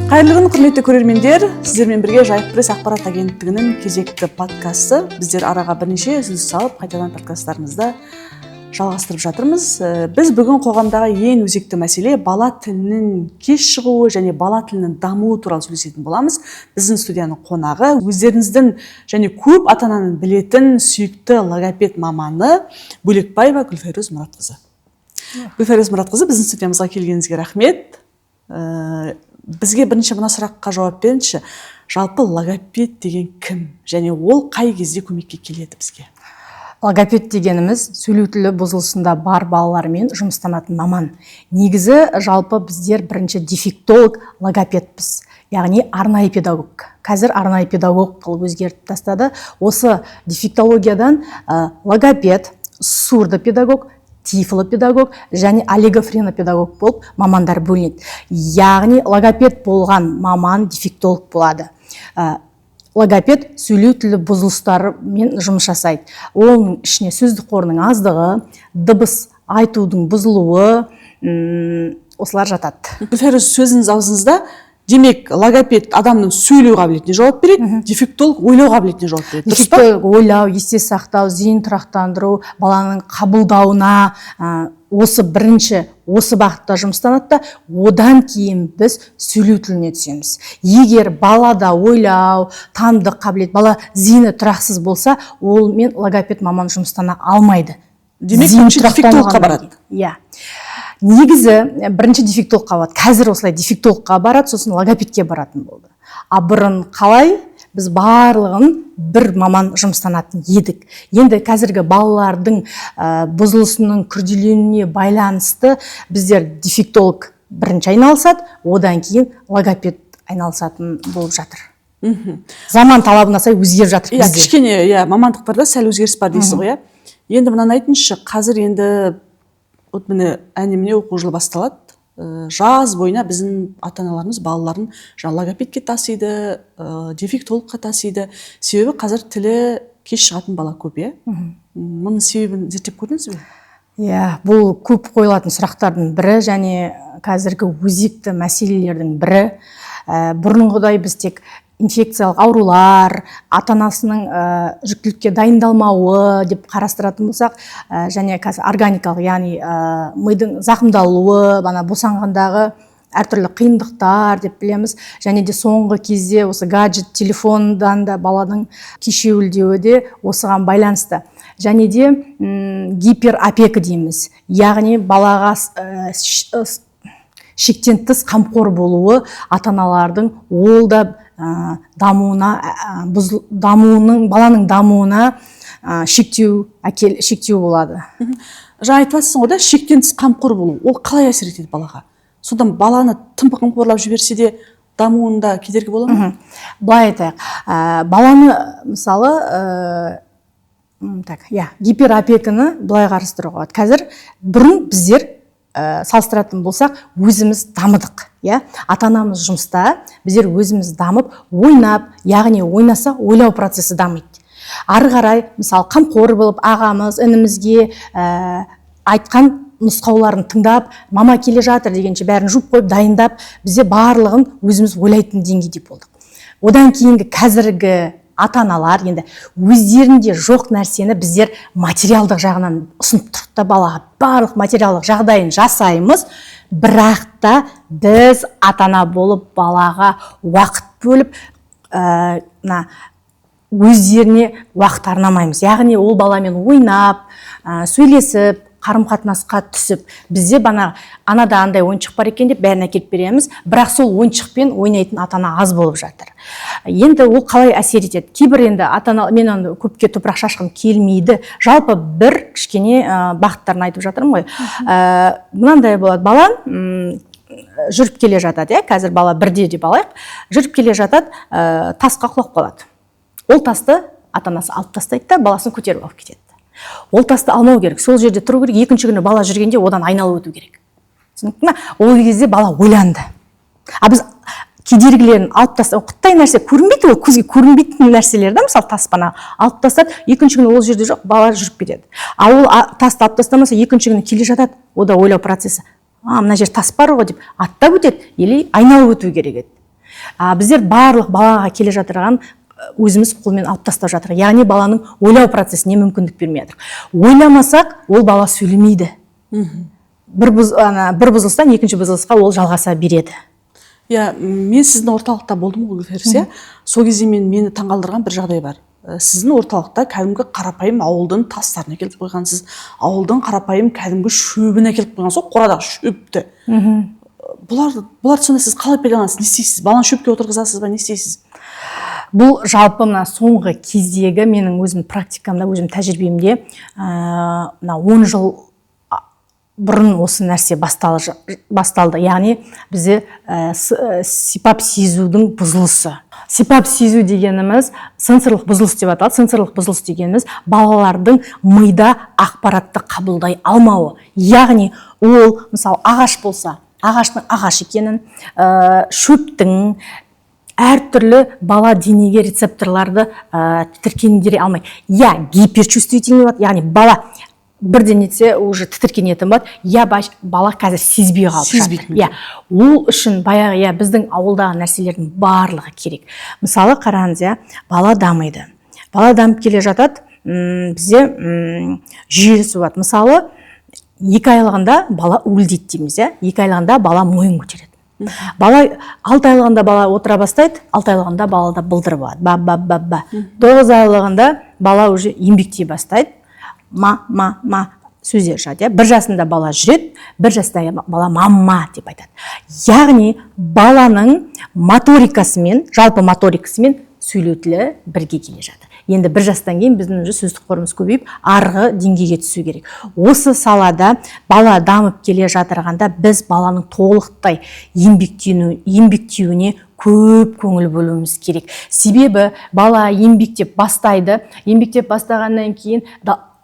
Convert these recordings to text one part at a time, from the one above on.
Қайырлы күн, құрметті көрермендер. Сіздермен бірге Жайық пресс ақпарат агенттігінің кезекті подкасты. Біздер араға бірнеше үзіліс салып, қайтадан подкасттарымызды жалғастырып жатырмыз. Біз бүгін қоғамдағы ең өзекті мәселе бала тілінің кеш шығуы және бала тілінің дамуы туралы сөйлесетін боламыз. Біздің студияның қонағы өздеріңіздің және көп ата-ананың білетін сүйікті логопед маманы Бөлекбаева Гүлфайрuz Мұратқызы. Гүлфайрuz Мұратқызы, біздің студиямызға келгеніңізге рахмет. Бізге бірінші мына сұраққа жауап беріңізші. Жалпы логопед деген кім және ол қай кезде көмекке келеді бізге? Логопед дегеніміз сөйлеу тілі бұзылысында бар балалармен жұмыстанатын маман. Негізі жалпы біздер бірінші дефектолог логопедпіз. Яғни арнайы педагог. Қазір арнайы педагог қылып өзгертіп тастады. Осы дефектологиядан логопед, сурдопедагог, тифлопедагог және олигофренопедагог болып мамандар бөлінеді. Яғни логопед болған маман дефектолог болады. Логопед сөйлеу тілі бұзылыстарымен жұмыс жасайды. Оның ішіне сөздік қорының аздығы, дыбыс айтудың бұзылуы, осылар жатады. Гүлфайрuz, сөзіңіз аузыңызда. Демек, логопед адамның сөйлеу қабілетіне жауап береді, дефектолог ойлау қабілетіне жауап береді. Дефектолог ойлау, есте сақтау, зейін тұрақтандыру, баланың қабылдауына, осы бірінші осы бағытта жұмыстанады да, одан кейін біз сөйлеу тіліне түсеміз. Егер балада ойлау, танымдық қабілет, бала зейіні тұрақсыз болса, ол мен логопед маман жұмыстана алмайды. Демек, бірінші дефектологқа барады. Иә. Негізі бірінші дефектологқа барады. Қазір осылай дефектологқа барады, сосын логопедке баратын болды. Бұрын қалай біз барлығын бір маман жұмыстанатын едік. Енді қазіргі балалардың бұзылысының күрделенуіне байланысты біздер дефектолог бірінші айналысады, одан кейін логопед айналысатын болып жатыр. Заман талабына сай өзгеріп жатыр бізде. Кішкене мамандықтарда сәл өзгеріс бар дейсіз ғой. Енді мынаны айтыңызшы, қазір енді міне әне-міне оқу жылы басталады. Жаз бойына біздің ата-аналарымыз балаларын логопедке тасиды, дефектологқа тасиды. Себебі қазір тілі кеш шығатын бала көп, Мұның себебін зерттеп көрдіңіз бе? Бұл көп қойылатын сұрақтардың бірі және қазіргі өзекті мәселелердің бірі. Бұрынғыдай біз тек инфекциялық аурулар, ата-анасының жүктілікке дайындалмауы деп қарастыратын болсақ, және қазір органикалық, яғни мидың зақымдалуы, босанғандағы әртүрлі қиындықтар деп білеміз. Және де соңғы кезде осы гаджет, телефондан да баланың кешеуілдеуі де осыған байланысты. Және де гиперопека дейміз. Яғни балаға шектен тыс қамқор болуы ата-аналардың ол да баланың дамуына шектеу болады. Жаңа айтыватсың ғой, шектен тыс қамқор болу. Ол қалай әсер етеді балаға? Содан баланы тым қамқорлап жіберсе де дамуында кедергі бола ма? Былай айтайық. Баланы мысалы гиперопеканы былай қарастыруға болады. Қазір бұрын біздер салыстыратын болсақ, өзіміз дамыдық. Ата-анамыз жұмыста, біздер өзіміз дамып, ойнап, яғни ойнаса, ойлау процесі дамиды. Ары қарай, мысалы, қамқор болып, ағамыз, інімізге айтқан нұсқауларын тыңдап, мама келе жатыр дегенше бәрін жуып қойып, дайындап, бізде барлығын өзіміз ойлайтын деңгейде болдық. Одан кейінгі қазіргі ата-аналар енді өздерінде жоқ нәрсені біздер материалдық жағынан ұсынып тұрды, балаға барлық материалдық жағдайын жасаймыз, бірақ та біз ата-ана болып балаға уақыт бөліп, өздеріне уақыт арнамаймыз. Яғни ол баламен ойнап, сөйлесіп, қарым-қатынасқа түсіп, бізде анада андай ойыншық бар екен деп бәрін әкеліп береміз, бірақ сол ойыншықпен ойнайтын ата-ана аз болып жатыр. Енді ол қалай әсер етеді? Кейбір енді ата-ана, мен оны көпке топырақ шашқым келмейді. Жалпы бір кішкене бағыттарын айтып жатырмын ғой. Мынандай болады, бала жүріп келе жатады, қазір бала бірде деп алайық, жүріп келе жатады, тасқа құлап қалады. Ол тасты ата-анасы алып тастайды да, баласын көтеріп алып кетеді. Ол тасты алмау керек, сол жерде тұру керек, екінші күні бала жүргенде одан айналып өту керек. Ол кезде бала ойланды. Біз кедергілерін алып тастап, қыттай нәрсе көрінбейді, ол көзге көрінбейтін нәрселер да, мысалы таспана алып тастап, екінші күні ол жерде жоқ, бала жүріп кетеді. Ол тасты алып тастамаса, екінші күні келе жатады, ода ойлау процесі. Мына жер тас бар ғой деп аттап өтеді, или айналып өту керек еді. Біздер барлық балаға келе жатырған өзіміз қолмен алып тастап жатыр. Яғни баланың ойлау процесіне мүмкіндік бермей жатыр. Ойламасақ, ол бала сөйлемейді. Бір бұзылыстан екінші бұзылысқа ол жалғаса береді. Мен сіздің орталықта болдым ғой, Гүлферис. Сол кезде мені таңғалдырған бір жағдай бар. Сіздің орталықта кәдімгі қарапайым ауылдың тастарын әкеліп қойғансыз. Ауылдың қарапайым кәдімгі шөбін әкеліп қойған, сол қорадағы шөпті. Бұларды сонда сіз қалай пайдаланасыз, не істейсіз? Баланы шөпке отырғызасыз ба, не істейсіз? Бұл жалпы мына соңғы кездегі менің өзім практикамда, өзім тәжірибемде 10 жыл бұрын осы нәрсе басталды. Яғни бізде сипап сезудің бұзылысы. Сипап сезу дегеніміз сенсорлық бұзылыс деп аталады. Сенсорлық бұзылыс дегеніміз балалардың мида ақпаратты қабылдай алмауы. Яғни ол, мысалы, ағаш болса, ағаштың ағаш екенін, шөптің әртүрлі бала денеге рецепторларды тітіркендіре алмайды. Гиперчувствительный болады, яғни бала бірден етсе уже тітіркенетін болады. Бала қазір сезбей қалып жатыр. Ол үшін баяғы біздің ауылдағы нәрселердің барлығы керек. Мысалы, қараңыз, бала дамиды. Бала дамып келе жатады, бізде жүйесі болады. Мысалы, 2 айлығында бала уілдейді дейміз. 2 айлығында бала мойын көтереді. Бала 6 айлығында бала отыра бастайды, 6 айлығында балада былдыр болады. 9 айлығында бала уже еңбектей бастайды. Сөздер шығады. 1 жасында бала жүреді, 1 жаста бала мама деп айтады. Яғни баланың моторикасымен, жалпы моторикасымен сөйлеу тілі бірге келе жатыр. Енді 1 жастан кейін біздің сөздік қорымыз көбейіп, арғы деңгейге түсу керек. Осы салада бала дамып келе жатырғанда біз баланың толықтай еңбектеуіне көп көңіл бөлуіміз керек. Себебі бала еңбектеп бастайды. Еңбектеп бастағаннан кейін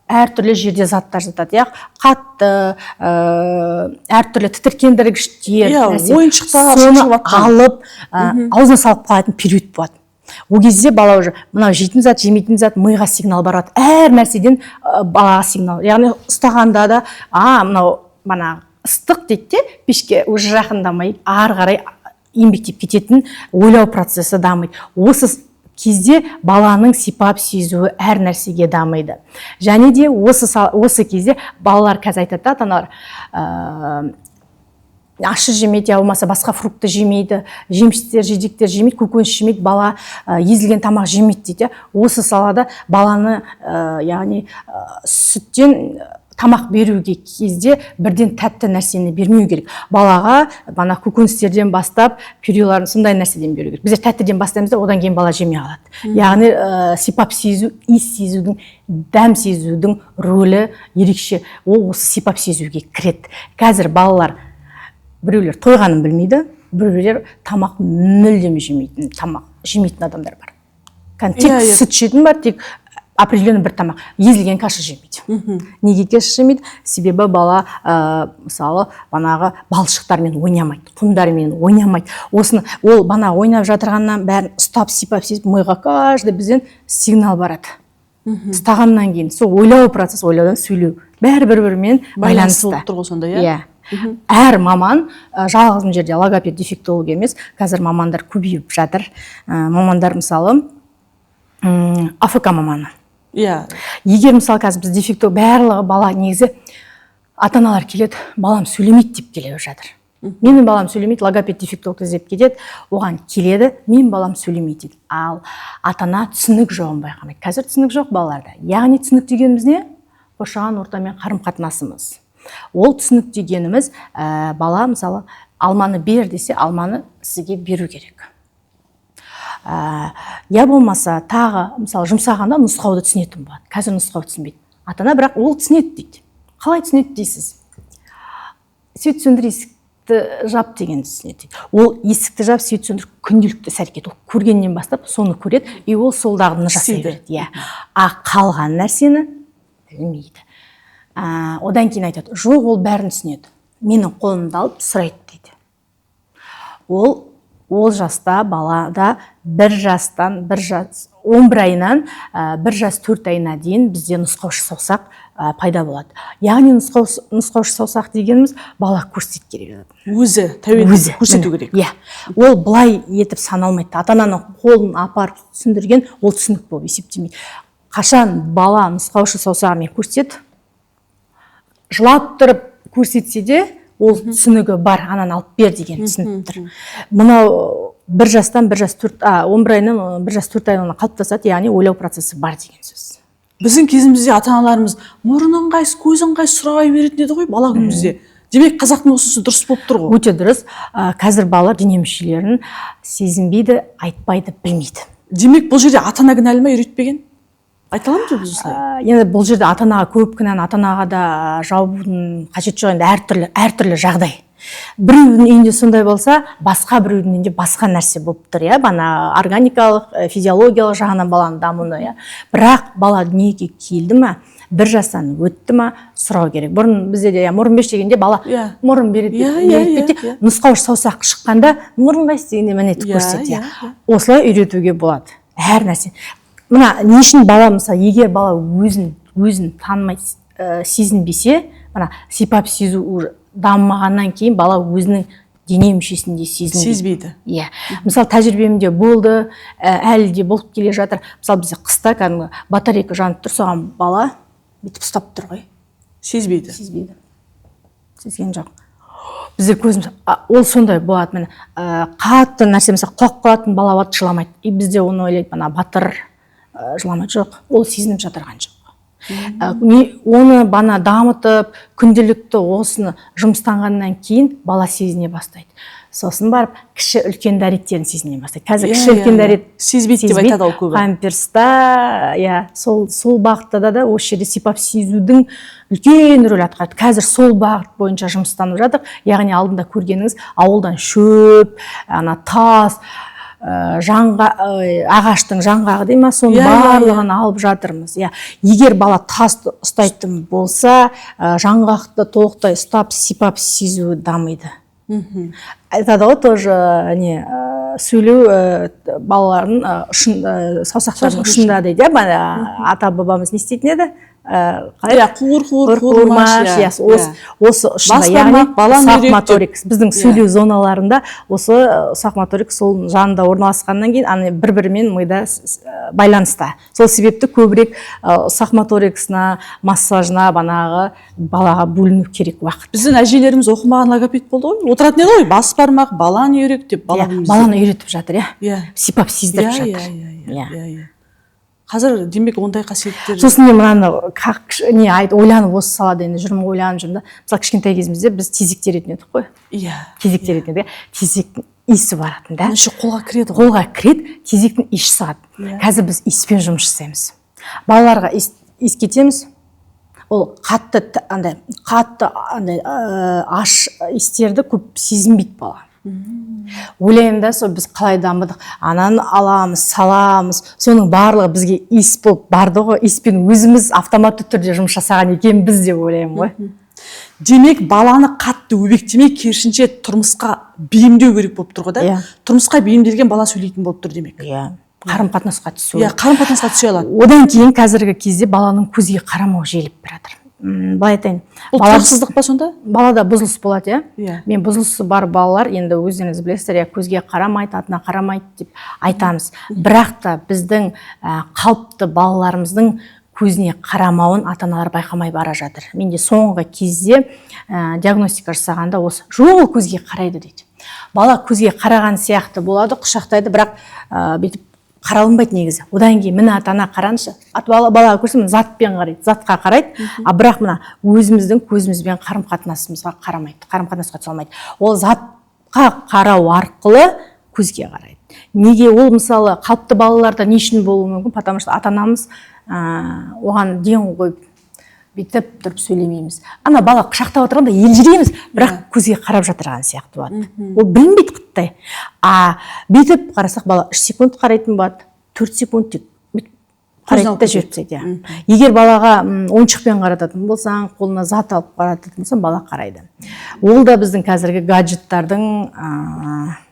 әртүрлі жерде заттар жатады. Қатты, әртүрлі тітіркендіргіштер, соны алып, аузына салып қалатын период болады. Ол кезде бала уже мынау жейтін зат, жемейтін зат миға сигнал барады. Әр нәрседен балаға сигнал. Яғни ұстағанда да, мынау ыстық дейді, пешке уже жақындамай, ары қарай еңбектеп кететін ойлау процесі дамиды. Осы кезде баланың сипап сезуі әр нәрсеге дамиды. Және де осы кезде балалар қазір айтады, ата-аналар ашы жемейді, болмаса басқа фрукты жемейді, жемістер, жидектер жемейді, көкөніс жемейді, бала езілген тамақ жемейді дейді. Осы салада баланы, яғни сүттен тамақ беруге кезде бірден тәтті нәрсені бермеу керек. Балаға көкөністерден бастап, пюреларын сондай нәрседен беру керек. Біздер тәттіден бастаймыз да, одан кейін бала жемей қалады. Яғни сипап сезу, иіс сезудің, дәм сезудің рөлі ерекше. Ол осы сипап сезуге кіреді. Қазір балалар біреулер тойғанын білмейді, біреулер тамақ мүлдем жемейтін, тамақ жемейтін адамдар бар. Тек сүт жейтін бар, тек определенный бір тамақ. Езілген каша жемейді. Неге каша жемейді? Себебі бала, мысалы, балшықтармен ойнамайды, құмдармен ойнамайды. Ол ойнап жатырғаннан бәрін ұстап, сипап, миға каждый бізден сигнал барады. Ұстағаннан кейін, сол ойлау процесс, ойлаудан сөйлеу. Бәрі бір-бірімен байланысты. Әр маман, жалғыз жерде логопед, дефектолог емес, қазір мамандар көбейіп жатыр. Мамандар, мысалы, АФК маманы. Егер, мысалы, қазір біз дефектолог, барлығы бала негізі ата-аналар келеді, балам сөйлемейді деп келіп жатыр. Менің балам сөйлемейді, логопед, дефектолог іздеп кетеді, оған келеді, мен балам сөйлемейді дейді. Ал ата-ана түсінік жоғын байқамайды. Қазір түсінік жоқ балаларда. Яғни түсінік дегеніміз не? Қоршаған ортамен қарым-қатынасымыз. Ол түсінік дегеніміз, бала, мысалы, алманы бер десе, алманы сізге беру керек. Болмаса, тағы, мысалы, жұмсағанда нұсқауды түсінетін болады. Қазір нұсқау түсінбейді. Ата-ана бірақ ол түсінеді дейді. Қалай түсінеді дейсіз? Свет сөндір, есікті жап деген түсінеді. Ол есікті жап, свет сөндір күнделікті іс-әрекет. Ол көргеннен бастап соны көреді, и ол солдағыны жасай береді. Қалған нәрсені білмейді. Одан кейін айтады, жоқ, ол бәрін түсінеді. Менің қолымды алып сұрайды дейді. Ол ол жаста балада 11 айынан 1 жас 4 айына дейін бізде нұсқаушы саусақ пайда болады. Яғни нұсқаушы саусақ дегеніміз бала көрсету керек. Өзі тәуелді көрсету керек. Иә. Ол былай етіп саналмайды. Ата-ананың қолын апарып түсіндірген ол түсінік болып есептемейді. Қашан бала нұсқаушы саусағымен көрсетеді, жылап тұрып көрсетсе де, ол түсінігі бар, ананы алып бер деген түсініп тұр. Мынау 1 жастан 11 айынан 1 жас 4 айына қалыптасады, яғни ойлау процесі бар деген сөз. Біздің кезімізде ата-аналарымыз мұрның қайсы, көзің қайсы сұрай беретін еді ғой бала күнімізде. Демек қазақтың осысы дұрыс болып тұр ғой. Өте дұрыс. Қазір балалар дене мүшелерін сезінбейді, айтпайды, білмейді. Демек бұл жерде ата-ана кінәлі ме, үйретпеген? Айта аламыз ба біз осылай? Енді бұл жерде ата-анаға көп кінәні ата-анаға да жабудың қажеті жоқ, енді әртүрлі жағдай. Біреудің үйінде сондай болса, басқа біреудің үйінде басқа нәрсе болып тұр, иә, бана органикалық, физиологиялық жағынан баланың дамуына, иә. Бірақ бала дүниеге келді ме, 1 жастан өтті ме, сұрау керек. Бұрын бізде де мұрын беш дегенде бала мұрын береді. Нұсқаушы саусақ шыққанда мұрын қайсы дегенде міне көрсетеді. Осылай үйретуге болады. Әр нәрсе. Мына не үшін бала, мысалы, егер бала өзін танымай сезінбесе, мына сипап сезу дамымағаннан кейін бала өзінің дене мүшесінде сезбейді. Иә. Мысалы, тәжірибемде болды, әлі де болып келе жатыр. Мысалы, бізде қыста кәдімгі батарейка жанып тұр, соған бала бүйтіп ұстап тұр ғой. Сезбейді. Сезген жоқ. Бізде көзіміз, ол сондай болады. Міне, қатты нәрсе, мысалы, құлап қалатын бала болады, жыламайды. Бізде оны ойлайды, бана батыр жыламайды. Жоқ, ол сезініп жатырған жоқ. Оны бана дамытып, күнделікті осыны жұмыстанғаннан кейін бала сезіне бастайды. Сосын барып, кіші үлкен дәреттерін сезіне бастайды. Қазір кіші үлкен дәрет сезбейді деп айтады ол көбі. Памперста, сол бағыттада да осы жерде сипап сезудің үлкен рөл атқарады. Қазір сол бағыт бойынша жұмыстанып жатыр. Яғни алдында көргеніңіз ауылдан шөп, тас, ағаштың жаңғағы дейма, соның барлығын алып жатырмыз. Егер бала тасты ұстайтын болса, жаңғақты толықтай ұстап, сипап сезу дамиды. Айтады ғой, тоже сөйлеу балалардың саусақтардың ұшында дейді. Ата бабамыз не істейтін еді? Қуырмаш, осы ұшында, яғни сақ моторикс. Біздің сөйлеу зоналарында осы сақ моторикс сол жанында орналасқаннан кейін бір-бірімен мида байланыста. Сол себепті көбірек сақ моториксына, массажына, балаға бөліну керек уақыт. Біздің әжелеріміз оқымаған логопед болды ғой. Отыратын еді ғой, бас бармақ, баланы үйрек деп. Баланы үйретіп жатыр, сипап сездіріп жатыр. Қазір демек ондай қасиеттер. Сосын мынаны ойланып осы салада енді жүрмін, ойланып жүрмін да. Мысалы, кішкентай кезімізде біз тезек теретін едік қой. Тезек теретін едік. Тезектің иісі баратын да. Қолға кіреді. Қолға кіреді, тезектің иісі шығады. Қазір біз иіспен жұмыс жасаймыз. Балаларға иіс кетеміз. Ол қатты аш иістерді көп сезінбейді бала. Ойлаймын да, біз қалай дамыдық, ананы аламыз, саламыз, соның барлығы бізге иіс болып барды ғой, иіспен өзіміз автоматты түрде жұмыс жасаған екен біз деп ойлаймын ғой. Демек, баланы қатты өбектемей, керісінше тұрмысқа бейімдеу керек болып тұр ғой да? Тұрмысқа бейімделген бала сөйлейтін болып тұр демек. Қарым-қатынасқа түсу. Қарым-қатынасқа түсе алады. Одан кейін қазіргі кезде баланың көзге қарамау желіп бір жатыр. Былай айтайын. Бұл тұрақсыздық па сонда? Балада бұзылыс болады, Мен бұзылысы бар балалар, енді өздеріңіз білесіздер, көзге қарамайды, атына қарамайды деп айтамыз. Бірақ та біздің қалыпты балаларымыздың көзіне қарамауын ата-аналар байқамай бара жатыр. Менде соңғы кезде диагностика жасағанда осы жоқ, көзге қарайды дейді. Бала көзге қараған сияқты болады, құшақтайды, бірақ бүйтіп қаралынбайды негізі. Одан кейін міне ата-ана қараңызшы. Балаға көрсем затпен қарайды, затқа қарайды, бірақ мына өзіміздің көзімізбен қарым-қатынасымызға қарамайды, қарым-қатынасқа түсе алмайды. Ол затқа қарау арқылы көзге қарайды. Неге ол мысалы қалыпты балаларда не үшін болуы мүмкін? Потому что ата-анамыз оған ден қойып бүйтіп тұрып сөйлемейміз. Ана бала құшақтап отырғанда елжірейміз, бірақ көзге қарап жатырған сияқты болады. Ол білінбейді құттай. Бүйтіп қарасақ бала 3 секунд қарайтын болады, 4 секунд қарайды да жіберіп тастайды. Егер балаға ойыншықпен қарататын болсаң, қолына зат алып қарататын болсаң, бала қарайды. Ол да біздің қазіргі гаджеттардың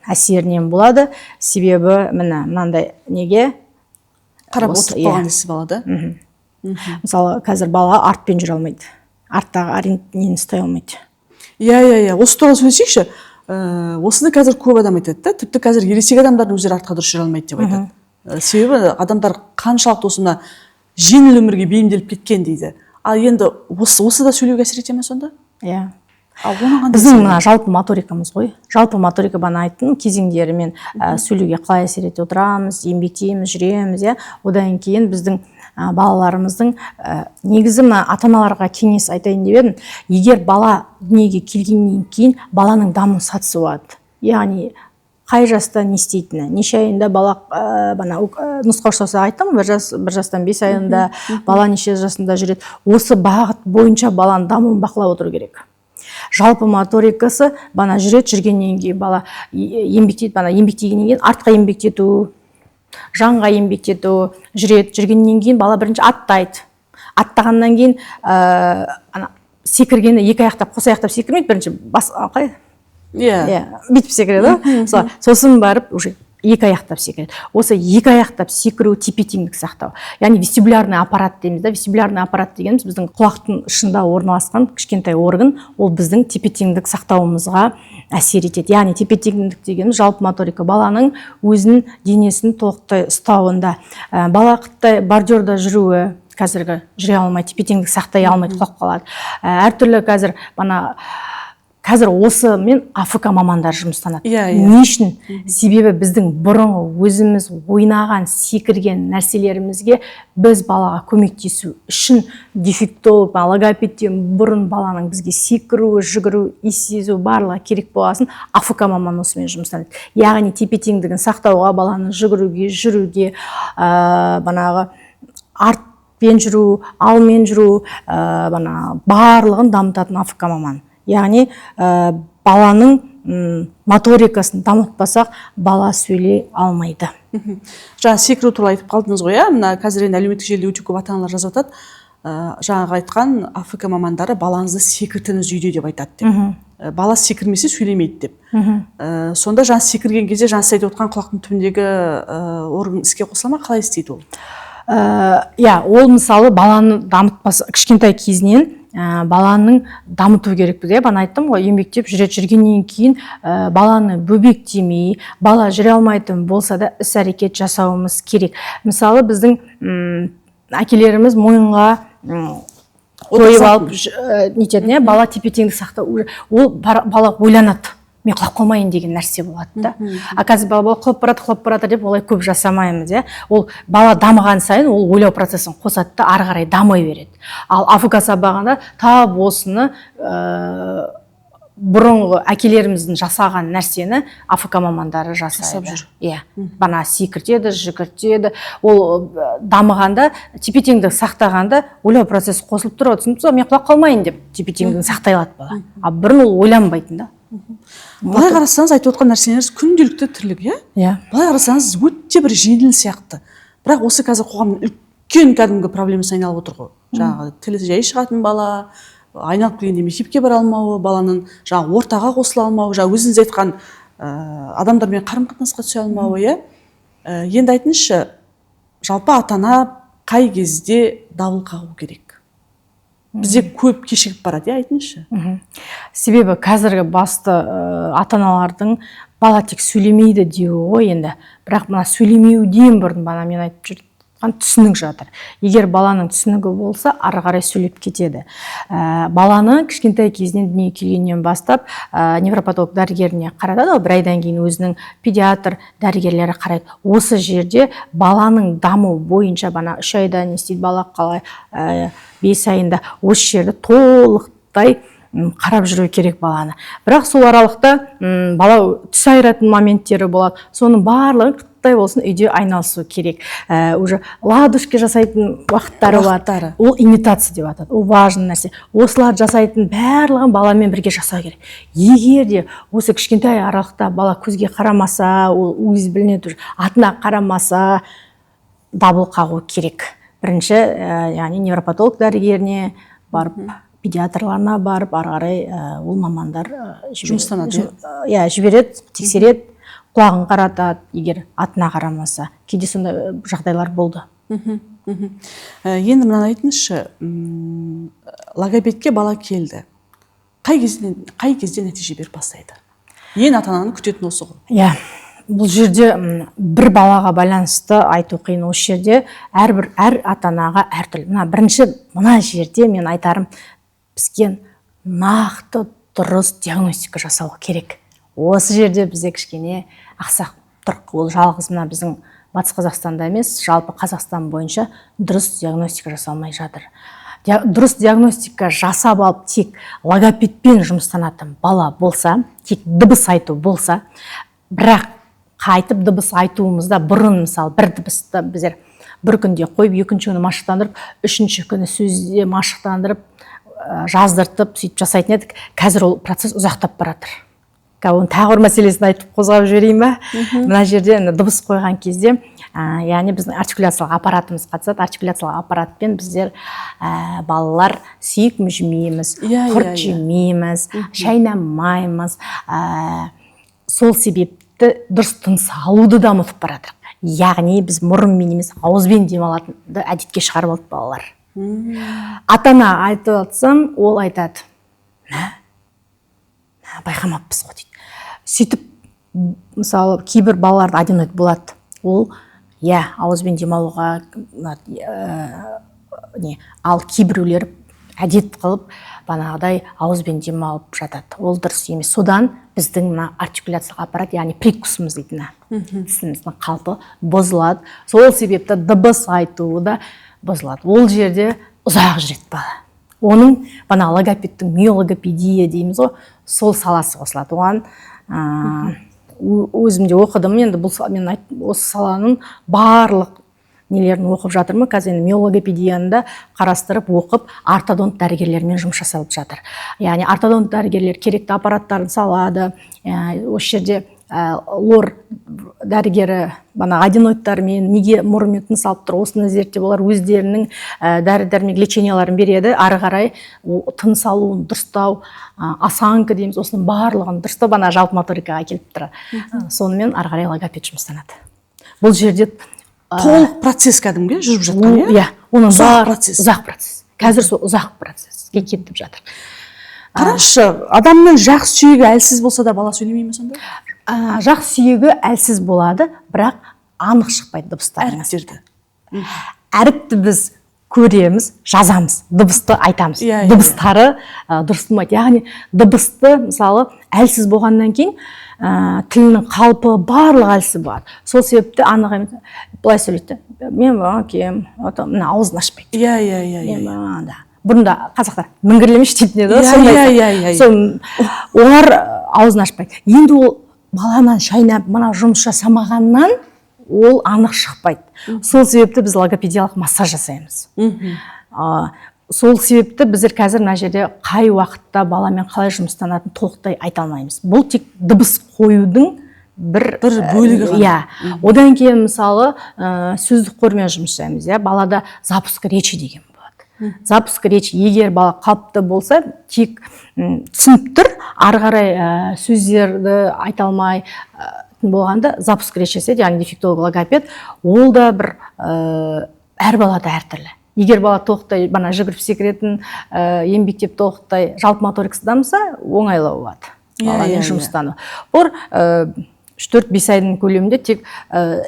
әсерінен болады. Себебі мынандай неге қарап отырып қалған дейсіз балада. Мысалы, қазір бала артпен жүре алмайды. Арттағы нені ұстай алмайды. Иә, осы туралы сөйлесейікші. Осыны қазір көп адам айтады да, тіпті қазір ересек адамдардың өздері артқа дұрыс жүре алмайды деп айтады. Себебі адамдар қаншалықты осына жеңіл өмірге бейімделіп кеткен дейді. Ал енді осы да сөйлеуге әсер ете ме сонда? Иә. Біздің мына жалпы моторикамыз ғой. Жалпы моторика бана айттым, кезеңдерімен сөйлеуге қалай әсер ете отырамыз, еңбектейміз, жүреміз, иә. Одан кейін біздің балаларымыздың негізі мына ата-аналарға кеңес айтайын деп едім. Егер бала дүниеге келгеннен кейін баланың даму сатысы болады. Яғни қай жаста не істейтіні, неше айында бала нұсқаушысы айттым, бір жастан 5 айында бала неше жасында жүреді. Осы бағыт бойынша баланың дамуын бақылап отыру керек. Жалпы моторикасы бана жүргеннен кейін бала еңбектейді, еңбектегеннен кейін артқа еңбектету, жанға еңбектету, жүргеннен кейін бала бірінші аттайды. Аттағаннан кейін секіргені 2 аяқтап, қос аяқтап секірмейді, бірінші қай? Бүйтіп секіреді. Сосын барып уже 2 аяқтап секіреді. Осы 2 аяқтап секіру тепе-теңдік сақтау. Яғни вестибулярный аппарат дейміз да. Вестибулярный аппарат дегеніміз біздің құлақтың ішінде орналасқан кішкентай орган, ол біздің тепе-теңдік сақтауымызға әсер етеді. Яғни тепе-теңдік дегеніміз жалпы моторика баланың өзінің денесін толықтай ұстауында. Бала қыттай бордюрда жүруі, қазіргі жүре алмай, тепе-теңдік сақтай алмайды, құлап қалады. Әртүрлі қазір осы мен АФК мамандар жұмыстанады. Не үшін? Себебі біздің бұрынғы өзіміз ойнаған, секірген нәрселерімізге біз балаға көмектесу үшін дефектолог, логопедтен бұрын баланың бізге секіру, жүгіру, иіс сезу барлығы керек болғасын АФК маман осымен жұмыстанады. Яғни тепе-теңдігін сақтауға, баланы жүгіруге, жүруге, артпен жүру, алмен жүру, барлығын дамытатын АФК маман. Яғни баланың моторикасын дамытпасақ, бала сөйлей алмайды. Жаңа секіру туралы айтып қалдыңыз ғой, мына қазір енді әлеуметтік желіде өте көп ата-аналар жазып жатады. Жаңағы айтқан АФК мамандары балаңызды секіртіңіз үйде деп айтады деп. Бала секірмесе сөйлемейді деп. Сонда жаңа секірген кезде жаңа сіз айтып отқан құлақтың түбіндегі орган іске қосыла ма, қалай істейді ол? Ол мысалы баланы дамытпаса, кішкентай кезінен баланың дамыту керек бізде. Бана айттым ғой, еңбектеп жүргеннен кейін баланы бөбектемей, бала жүре алмайтын болса да іс-әрекет жасауымыз керек. Мысалы біздің әкелеріміз мойынға қойып алып нетеді, бала тепе-теңдік сақтау. Ол бала ойланады. Мен құлап қалмайын деген нәрсе болады да. Қазір бала құлап барады деп олай көп жасамаймыз. Ол бала дамыған сайын ол ойлау процесін қосады да ары қарай дамай береді. Ал АФК сабағында тап осыны бұрынғы әкелеріміздің жасаған нәрсені АФК мамандары жасап жүр. Бана секіртеді, жүгіртеді. Ол дамығанда, тепе-теңдік сақтағанда ойлау процесі қосылып тұрады. Мен құлап қалмайын деп тепе-теңдігін сақтай алады бала. А бұрын ол ойланбайтын да. Былай қарасаңыз айтып отқан нәрселеріңіз күнделікті тірлік, Былай қарасаңыз өте бір жеңіл сияқты. Бірақ осы қазір қоғамның үлкен кәдімгі проблемасы айналып отыр ғой. Жаңағы тілі жай шығатын бала, айналып келгенде мектепке бара алмауы, баланың жаңағы ортаға қосыла алмауы, жаңағы өзіңіз айтқан адамдармен қарым-қатынасқа түсе алмауы, Енді айтыңызшы, жалпы ата-ана қай кезде дабыл қағу керек? Бізде көп кешігіп барады, айтыңызшы. Себебі қазіргі басты ата-аналардың бала тек сөйлемейді деуі ғой енді. Бірақ мына сөйлемеуден бұрын бана мен айтып жүрген түсінік жатыр. Егер баланың түсінігі болса, ары қарай сөйлеп кетеді. Баланы кішкентай кезінен дүниеге келгеннен бастап невропатолог дәрігеріне қаратады, бір айдан кейін өзінің педиатр дәрігерлері қарайды. Осы жерде баланың даму бойынша бана 3 айда не істейді, бала қалай 5 айында осы жерді толықтай қарап жүру керек баланы. Бірақ сол аралықта бала түс айыратын моменттері болады. Соның барлығы болсын үйде айналысу керек. Уже ладушки жасайтын уақыттары бар. Ол имитация деп атады. Ол важный нәрсе. Осылар жасайтын барлығын баламен бірге жасау керек. Егер де осы кішкентай аралықта бала көзге қарамаса, ол өз білінеді, атына қарамаса, дабыл қағу керек. бірінші яғни невропатолог дәрігеріне барып, педиатрларына барып, ары қарай ол мамандар жұмыстанады. Иә, жібереді, тексереді, құлағын қаратады, егер атына қарамаса. Кейде сондай жағдайлар болды. Енді мынаны айтыңызшы, логопедке бала келді. Қай кезде нәтиже беріп бастайды? Ең ата-ананы күтетін осы ғой. Иә, бұл жерде бір балаға байланысты айту қиын. Осы жерде әр ата-анаға әртүрлі. Бірінші мына жерде мен айтарым, бізге нақты дұрыс диагностика жасау керек. Осы жерде бізде кішкене ақсақ тұрқ. Ол жалғыз мына біздің Батыс Қазақстанда емес, жалпы Қазақстан бойынша дұрыс диагностика жасалмай жатыр. Дұрыс диагностика жасап алып тек логопедпен жұмыстанатын бала болса, тек дыбыс айту болса, бірақ қайтып дыбыс айтуымызда бұрын, мысалы, бір дыбысты біздер бір күнде қойып, екінші күні машықтандырып, үшінші күні сөзде машықтандырып, жаздыртып, сөйтіп жасайтын едік. Қазір ол процесс ұзақтап баратыр. Оны тағы бір мәселесін айтып қозғап жіберейін ба? Мына жерде дыбыс қойған кезде, яғни біздің артикуляциялық аппаратымыз қатысады. Артикуляциялық аппаратпен біздер балалар сүйек жемейміз, құрт жемейміз, шайнамаймыз. Сол себепті дұрыс тыныс алуды да ұмытып барадық. Яғни біз мұрынмен емес, ауызбен демалатынды әдетке шығарып алды балалар. Ата-ана айтып жатсам, ол айтады: байқамаппыз ғой дейді. Сөйтіп, мысалы, кейбір балаларда аденоид болады. Ол, ауызбен демалуға, ал кейбіреулер әдет қылып, банағыдай ауызбен демалып жатады. Ол дұрыс емес. Содан біздің мына артикуляциялық аппарат, яғни прикусымыз дейтін, тісіміздің қалпы бұзылады. Сол себепті дыбыс айтуы да бұзылады. Ол жерде ұзақ жүреді бала. Оның бана логопедтің миологопедия дейміз ғой, сол саласы қосылады. Оған өзімде оқыдым, енді мен осы саланың барлық нелерін оқып жатырмын. Қазір миологопедияны да қарастырып оқып, ортодонт дәрігерлермен жұмыс жасалып жатыр. Яғни ортодонт дәрігерлер керекті аппараттарын салады. Осы жерде лор дәрігері аденоидтармен неге мұрынмен тыныс алып тұр, осыны зерттеп олар өздерінің дәрі-дәрмек леченияларын береді. Ары қарай тыныс алуын дұрыстау, осанка дейміз, осының барлығын дұрыстау жалпы моторикаға келіп тұрады. Сонымен ары қарай логопед жұмыстанады. Бұл жерде толық процесс кәдімгі жүріп жатқан, иә? Оның ұзақ процесс. Қазір сол ұзақ процесске кетіп жатыр. Қарашы, адамның жақ сүйегі әлсіз болса да бала сөйлемей ме сонда? Жақ сүйегі әлсіз болады, бірақ анық шықпайды дыбыстар. Әріпті біз көреміз, жазамыз, дыбысты айтамыз. Дыбыстары дұрысталмайды. Яғни дыбысты, мысалы, әлсіз болғаннан кейін тілінің қалпы барлық әлсіз болады. Сол себепті анық емес, былай сөйлейді: мен кем, аузын ашпайды. Бұрында қазақтар міңгірлемеш дейтін еді. Олар аузын ашпайды. Енді ол баламен шайнап, жұмыс жасамағаннан ол анық шықпайды. Сол себепті біз логопедиялық массаж жасаймыз. Сол себепті біздер қазір мына жерде қай уақытта баламен қалай жұмыстанатынын толықтай айта алмаймыз. Бұл тек дыбыс қоюдың бір бөлігі ғана. Одан кейін, мысалы, сөздік қормен жұмыс жасаймыз. Балада запуск речи деген болады. Запуск речи, егер бала қалыпты болса, тек түсініп тұр, ары қарай сөздерді айта алмай болғанда запуск речи жасайды, яғни дефектолог логопед. Ол да бір әр балада әртүрлі. Егер бала толықтай жүгіріп секіретін, еңбектеп толықтай жалпы моторикасы дамыса, оңайлау болады. Баламен жұмыстану. Бұл 4-5 айдың көлемінде тек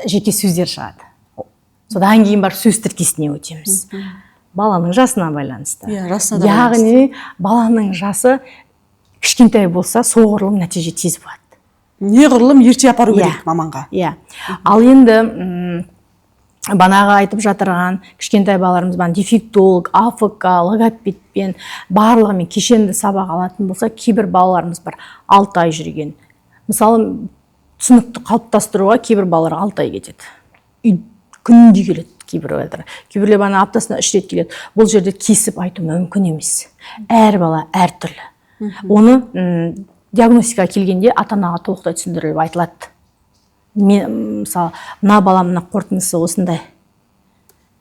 жеке сөздер шығады. Содан кейін бар сөз тіркесіне өтеміз. Баланың жасына байланысты. Яғни баланың жасы кішкентай болса, соғұрлым нәтиже тез болады. Неғұрлым ерте апару керек маманға. Ал енді банаға айтып жатырған кішкентай балаларымыз дефектолог, АФК, логопедпен барлығымен кешенді сабақ алатын болса, кейбір балаларымыз бар 6 ай жүрген. Мысалы, түсінікті қалыптастыруға кейбір балалар 6 ай кетеді. Күнде келеді кейбіреулер. Кейбіреулер аптасына 3 рет келеді. Бұл жерде кесіп айту мүмкін емес. Әр бала әртүрлі. Оны диагностикаға келгенде ата-анаға толықтай түсіндіріліп айтылады. Мысалы, мына баламның қорытындысы осындай.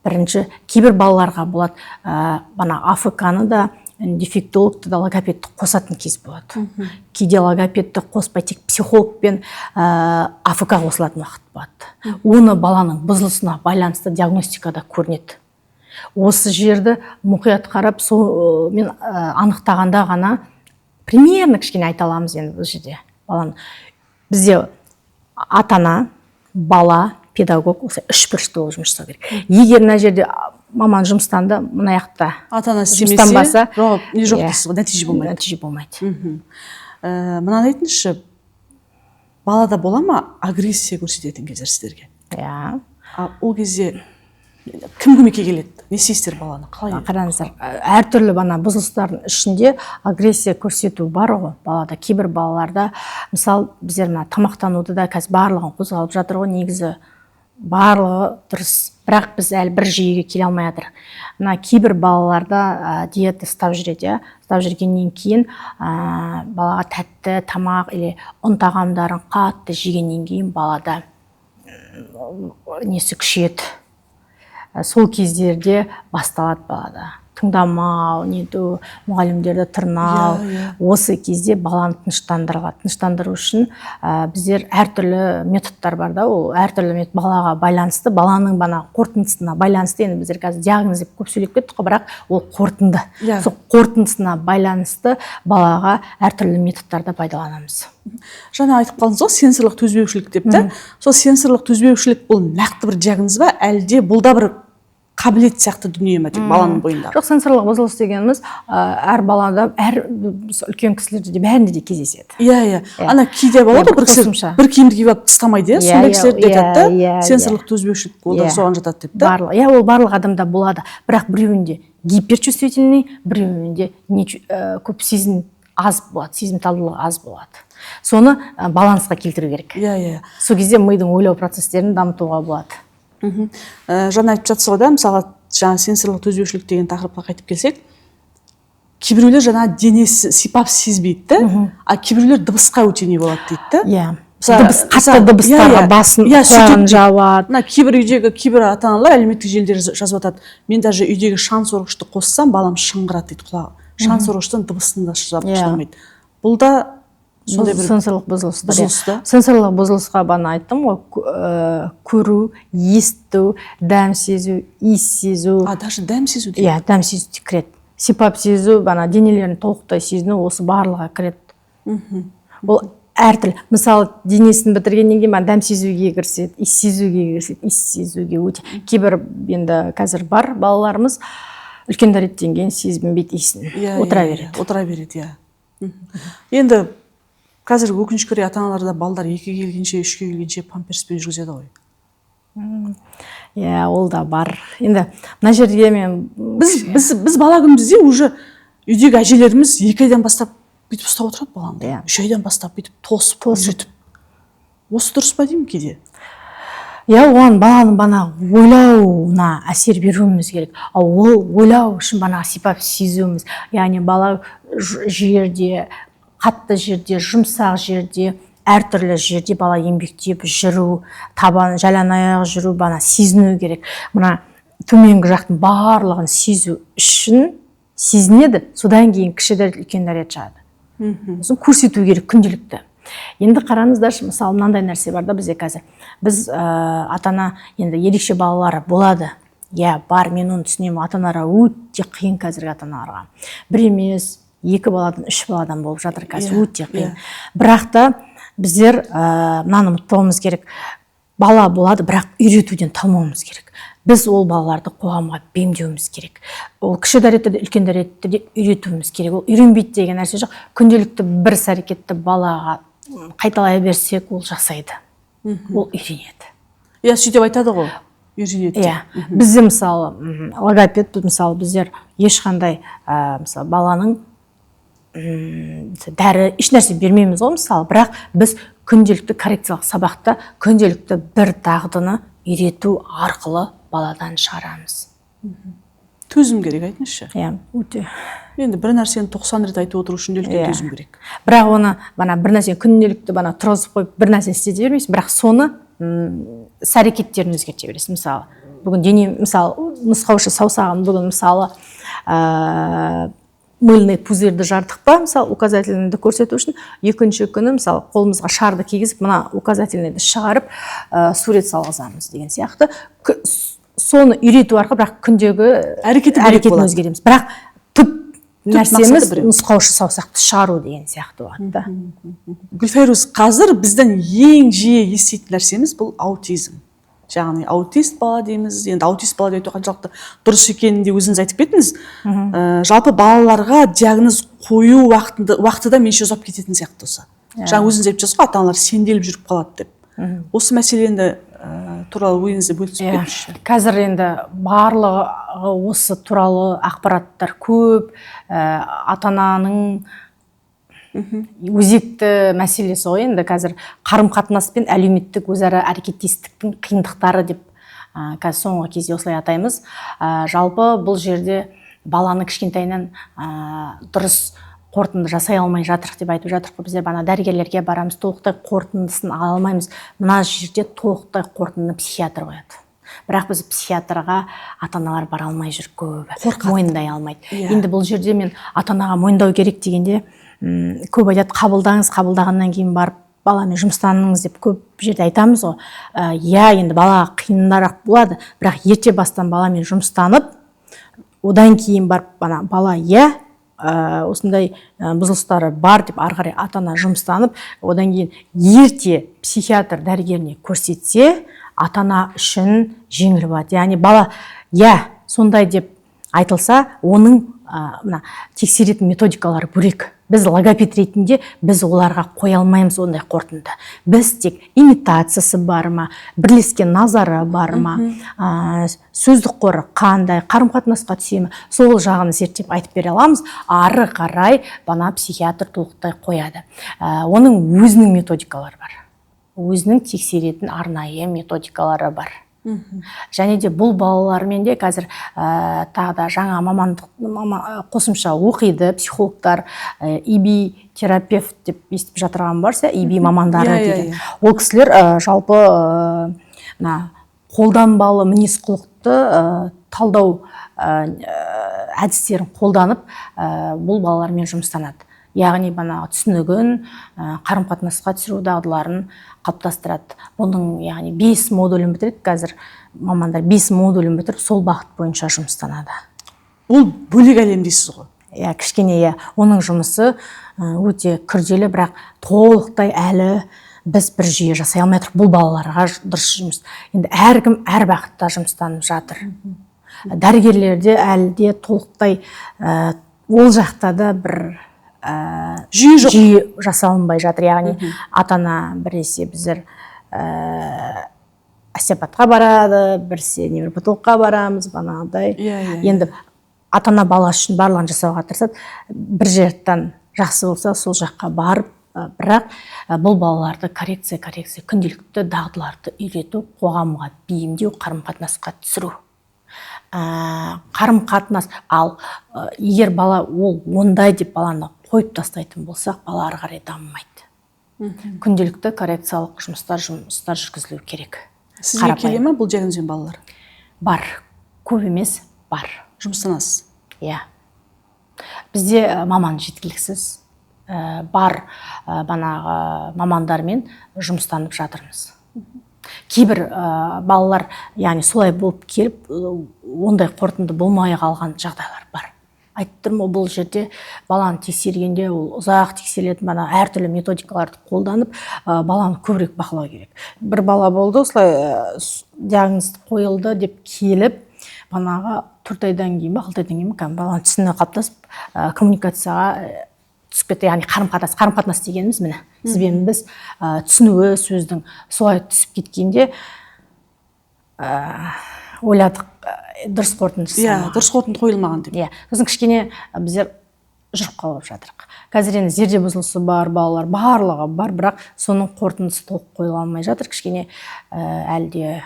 бірінші кейбір балаларға болады бана АФК-ны да дефектологты да логопедті қосатын кез болады. Кейде логопедті қоспай тек психолог пен АФК қосылатын уақыт болады. Оны баланың бұзылысына байланысты диагностикада көрінеді. Осы жерді мұқият қарап мен анықтағанда ғана примерно кішкене айта аламыз енді бұл жерде. Бізде ата-ана, бала, педагог осы үш бұрышты болып жұмыс жасау керек. Егер мына жерде маман жұмыстанды, мына жақта ата-ана істемесе, нәтиже болмайды. Нәтиже болмайды. Мынаны айтыңызшы, балада бола ма агрессия көрсететін кездер сіздерге? Иә. Ол кезде кім көмекке келеді? Не істейсіздер баланы? Қалай? Қараңыздар, әртүрлі бұзылыстардың ішінде агрессия көрсету бар ғой балада. Кейбір балаларда, мысалы, біздер тамақтануды да қазір барлығын қозғалып жатыр ғой, негізі барлығы дұрыс. Бірақ біз әлі бір жүйеге келе алмай жатыр. Кейбір балаларда диета ұстап жүреді, ұстап жүргеннен кейін балаға тәтті тамақ или ұн тағамдарын қатты жегеннен кейін балада несі күшейеді. Сол кездерде басталады балада. Тыңдамау, мұғалімдерді тырнау. Осы кезде баланы тыныштандыру үшін біздер әртүрлі методтар бар да, ол әртүрлі метод балаға байланысты, баланың қорытындысына байланысты. Енді біздер қазір диагноз деп көп сөйлеп кеттік, бірақ ол қорытынды. Сол қорытындысына байланысты балаға әртүрлі методтарды пайдаланамыз. Жаңа айтып қалдыңыз ғой, сенсорлық төзбеушілік деп та. Сол сенсорлық төзбеушілік бұл нақты бір диагноз ба, әлде бұл да бір қабілет сияқты дүние ме, тек баланың бойында? Жоқ, сенсорлық бұзылыс дегеніміз әр балада, әр үлкен кісілерде де бәрінде де кездеседі. Иә. Ана кейде болады бір киімді киіп алып тастамайды, сондай кісілер де айтады, сенсорлық төзбеушілік ол да соған жатады деп та. Ол барлық адамда болады. Бірақ біреуінде гиперчувствительный, біреуінде көп сезім аз болады, сезімталдылығы аз болады. Соны балансқа келтіру керек. Сол кезде мидың ойлау процестерін дамытуға болады. Жаңа айтып жатсыз ғой да, мысалға жаңа сенсорлық төзбеушілік деген тақырыпқа қайтып келсек, кейбіреулер жаңа денесі сипап сезбейді, а кейбіреулер дыбысқа өте не болады дейді. Қатты дыбыстарға басын құлағын жауады. Кейбір үйдегі кейбір ата-аналар әлеуметтік желілерде жазып жатады. Мен даже үйдегі шаң сорғышты қоссам, балам шыңғырады дейді құлағы. Шаң сорғыштың дыбысын да шығармайды. Бұл да сенсорлық бұзылыс. Сенсорлық бұзылысқа бана айттым ғой, көру, есту, дәм сезу, иіс сезу. Даже дәм сезу дейді? Иә, дәм сезу кіреді. Сипап сезу, денелерін толықтай сезіну, осы барлығы кіреді. Бұл әртүрлі. Мысалы, денесін бітіргеннен кейін дәм сезуге кіріседі, иіс сезуге кіріседі, иіс сезуге өте. Кейбір енді қазір бар балаларымыз үлкен дәреттен кейін сезбейді иісін. Отыра береді. Енді қазір өкінішке орай ата-аналарда балдар 2-ге келгенше, 3-ге келгенше памперспен жүргізеді ғой. Ол да бар. Енді мына жерге біз бала күнімізде уже үйдегі әжелеріміз 2 айдан бастап бүйтіп ұстап отырады баланы. 3 айдан бастап бүйтіп тосып үйретіп. Осы дұрыс па деймін кейде? Оған баланың ойлауына әсер беруіміз керек. Ол ойлау үшін сипап сезуіміз. Яғни бала жерде, қатты жерде, жұмсақ жерде, әртүрлі жерде бала еңбектеп жүру, табан, жалаң аяқ жүру, сезіну керек. Мына төменгі жақтың барлығын сезу үшін сезінеді, содан кейін кіші дәрет, үлкен дәрет шығады. Сосын көрсету керек күнделікті. Енді қараңыздар, мысалы, мынандай нәрсе бар да бізде қазір. Біз ата-ана енді ерекше балалары болады. Бар, мен оны түсінемін, ата-аналарға өте қиын қазіргі ата-аналарға. Бір емес, 2 баладан, 3 баладан болып жатыр қазір, өте қиын. Бірақ та біздер мынаны ұмытпауымыз керек. Бала болады, бірақ үйретуден талмауымыз керек. Біз ол балаларды қоғамға бейімдеуіміз керек. Ол кіші дәретті де, үлкен дәретті де үйретуіміз керек. Ол үйренбейді деген нәрсе жоқ. Күнделікті бір іс-әрекетті балаға қайталай берсек, ол жасайды. Ол үйренеді. Сөйтіп айтады ғой, үйренеді. Бізде мысалы логопед, мысалы біздер ешқандай мысалы баланың дәрі еш нәрсе бермейміз ғой, мысалы, бірақ біз күнделікті коррекциялық сабақта күнделікті бір дағдыны үйрету арқылы баладан шығарамыз. Төзім керек, айтыңызшы. Өте. Енді бір нәрсені 90 рет айтып отыру үшін үлкен төзім керек. Бірақ оны бір нәрсені күнделікті тұрғызып қойып бір нәрсені істете бермейсіз, бірақ соны іс-әрекеттерін өзгерте бересіз. Мысалы, бүгін дене мысалы нұсқаушы саусағын бүгін мысалы мыльный пузырьді жардық па мысалы указательныйды көрсету үшін, екінші күні мысалы қолымызға шарды кигізіп мына указательныйды шығарып сурет салғызамыз деген сияқты. Соны үйрету арқылы бірақ күндегі әрекетін өзгереміз. Бірақ түп нәрсеміз нұсқаушы саусақты шығару деген сияқты болады. Гүлфайруз, қазір біздің ең жиі еститін нәрсеміз бұл аутизм. Яғни аутист бала дейміз. Енді аутист бала деу қаншалықты дұрыс екенін де өзіңіз айтып кеттіңіз. Жалпы балаларға диагноз қою уақыты да менше ұзап кететін сияқты осы. Жаңа өзіңіз айтып жатсыз ғой, ата-аналар сенделіп жүріп қалады деп. Осы мәселені туралы ойыңызды бөлісіп беріңізші. Қазір енді барлығы осы туралы ақпараттар көп, ата-ананың өзекті мәселесі ғой. Енді қазір қарым-қатынас пен әлеуметтік өзара әрекеттестіктің қиындықтары деп қазір соңғы кезде осылай атаймыз. Жалпы бұл жерде баланы кішкентайынан дұрыс қорытынды жасай алмай жатыр деп айтып жатыр. Біздер бана дәрігерлерге барамыз, толықтай қорытындысын ала алмаймыз. Мына жерде толықтай қорытындыны психиатр қояды. Бірақ біз психиатрға ата-аналар бара алмай жүр көбі, мойындай алмайды. Енді бұл жерде мен ата-анаға мойындау керек дегенде көп айтады, қабылдаңыз, қабылдағаннан кейін барып баламен жұмыстаныңыз деп көп жерде айтамыз ғой. Енді балаға қиындарақ болады, бірақ ерте бастан баламен жұмыстанып, одан кейін барып бала осындай бұзылыстары бар деп ары қарай ата-ана жұмыстанып, одан кейін ерте психиатр дәрігеріне көрсетсе, ата-ана үшін жеңіл болады. Яғни бала сондай деп айтылса, оның тексеретін методикалары бөлек. Біз логопед ретінде біз оларға қоя алмаймыз ондай қорытынды. Біз тек имитациясы бар ма, бірлескен назары бар ма, сөздік қоры қандай, қарым-қатынасқа түсе ме, сол жағын зерттеп айтып бере аламыз. Ары қарай бана психиатр толықтай қояды. Оның өзінің методикалары бар. Өзінің тексеретін арнайы методикалары бар. Және де бұл балалармен де қазір тағы да жаңа мамандық қосымша оқиды психологтар, ИБ терапевт деп естіп жатырған барса, ИБ мамандары дейді. Ол кісілер жалпы қолданбалы мінез құлықты талдау әдістерін қолданып бұл балалармен жұмыстанады. Яғни түсінігін, қарым-қатынасқа түсіру дағдыларын қалыптастырады. Бұның яғни 5 модулін бітіреді. Қазір мамандар 5 модулін бітіріп, сол бағыт бойынша жұмыстанады. Ол бөлек әлем дейсіз ғой? Кішкене оның жұмысы өте күрделі, бірақ толықтай әлі біз бір жүйе жасай алмай тұрып, бұл балаларға дұрыс жұмыс. Енді әркім әр бағытта жұмыстанып жатыр. Дәрігерлерде әлі де толықтай ол жақта да бір жүйе жасалынбай жатыр. Яғни ата-ана біресе біздер остеопатқа барады, біресе невропатологқа барамыз, банағыдай. Енді ата-ана бала үшін барлығын жасауға тырысады. Бір жерден жақсы болса, сол жаққа барып, бірақ бұл балаларды коррекция, күнделікті дағдыларды үйрету, қоғамға бейімдеу, қарым-қатынасқа түсіру. Қарым-қатынас, ал егер бала ол ондай деп баланы қойып тастайтын болсақ, бала ары қарай дамымайды. Күнделікті коррекциялық жұмыстар жүргізілу керек. Сізге келе ме бұл диагнозбен балалар? Бар, көп емес, бар. Жұмыстанасыз? Бізде маман жеткіліксіз. Бар банағы мамандармен жұмыстанып жатырмыз. Кейбір балалар, яғни солай болып келіп, ондай қорытынды болмай қалған жағдайлар бар. Айтып тұрмын, бұл жерде баланы тексергенде ол ұзақ тексерілетін әртүрлі методикаларды қолданып, баланы көбірек бақылау керек. Бір бала болды, осылай диагноз қойылды деп келіп, банаға 4 айдан кейін, 6 айдан кейін баланы түсіне қалыптасып, коммуникацияға түсіп кетті. Яғни қарым-қатынас дегеніміз міне. Сізбен біз түсінуі сөздің солай түсіп кеткенде ойладық, дұрыс қорытынды жасамаған. Дұрыс қорытынды қойылмаған деп. Сосын кішкене біздер жүріп қалып жатырық. Қазір енді зерде бұзылысы бар балалар барлығы бар, бірақ соның қорытындысы толық қойыла алмай жатыр. Кішкене әлде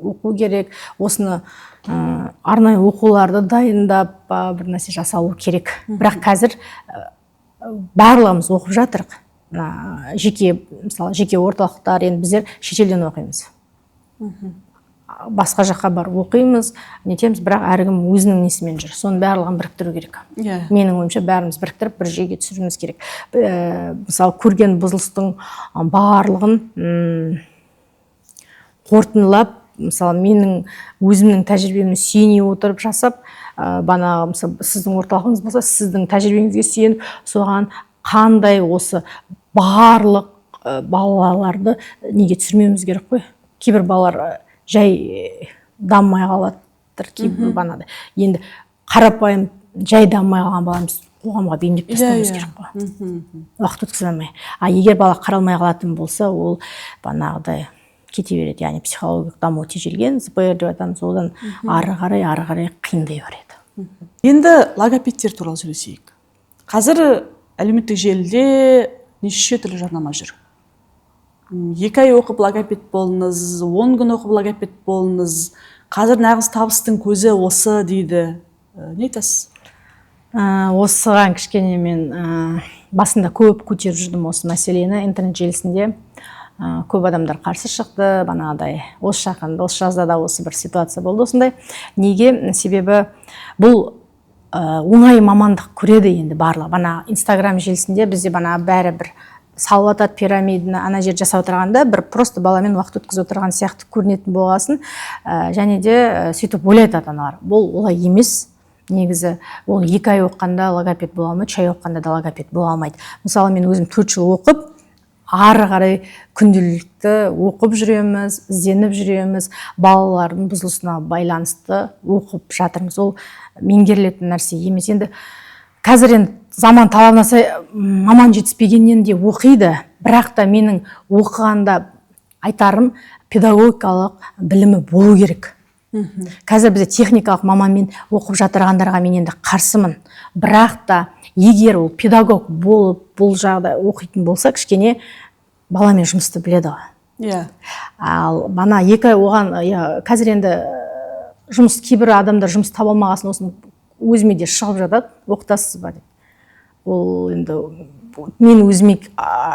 оқу керек. Осыны арнайы оқуларды дайындап бір нәрсе жасалу керек. Бірақ қазір барлығымыз оқып жатырық. Жеке орталықтар, енді біздер шетелден оқимыз. басқа жаққа барып оқимыз, нетеміз, бірақ әркім өзінің несімен жүр. Соның барлығын біріктіру керек. Менің ойымша бәріміз біріктіріп бір жүйеге түсіруіміз керек. Мысалы, көрген бұзылыстың барлығын қорытындылап, мысалы, менің өзімнің тәжірибемді сүйене отырып жасап, бағанағы мысалы сіздің орталығыңыз болса, сіздің тәжірибеңізге сүйеніп, соған қандай осы барлық балаларды неге түсірмеуіміз керек қой. Кейбір балалар жай даммай қалады, кейбір бағанағыдай. Енді қарапайым жай даммай қалған баламыз қоғамға бейімдеп тастауымыз керек қой. Уақыт өткізе алмай. Егер бала қаралмай қалатын болса, ол бағанағыдай кете береді. Яғни психологиялық даму тежелген, ЗПР деп айтамыз, одан ары қарай қиындай береді. Енді логопедтер туралы сөйлесейік. Қазір әлеуметтік желіде неше түрлі жарнама жүр. 2 ай оқып логопед болыңыз, 10 күн оқып логопед болыңыз. Қазір нағыз табыстың көзі осы дейді. Не айтасыз? Осыған кішкене мен басында көп көтеріп жүрдім осы мәселені интернет желісінде. Көп адамдар қарсы шықты, бағанағыдай осы жақында, осы жазда да осы бір ситуация болды осындай. Неге? Себебі бұл оңай мамандық көреді енді барлығы. Бана Инстаграм желісінде бізде бана бәрі бір салып атады пирамиданы, ана жер жасап отырғанда бір просто баламен уақыт өткізіп отырған сияқты көрінетін болғасын, және де сөйтіп ойлайды ата-аналар. Бұл олай емес. Негізі ол 2 ай оққанда логопед бола алмайды, 3 ай оққанда да логопед бола алмайды. Мысалы, мен өзім 4 жыл оқып, ары қарай күнделікті оқып жүреміз, ізденіп жүреміз, балалардың бұзылысына байланысты оқып жатырмыз. Ол меңгерілетін нәрсе емес. Енді қазір енді заман талабына сай маман жетіспегеннен де оқиды, бірақ та менің оқығанда айтарым педагогикалық білімі болу керек. Қазір бізде техникалық маманмен оқып жатырғандарға мен енді қарсымын. Бірақ та егер ол педагог болып, бұл жағда оқитын болса, кішкене баламен жұмысты біледі. Ал бана 2 ай оған, қазір енді жұмыс, кейбір адамдар жұмыс таба алмағасын, осыны өзіме де шығып жатады, оқытасыз ба деп. Ол енді мен өзіме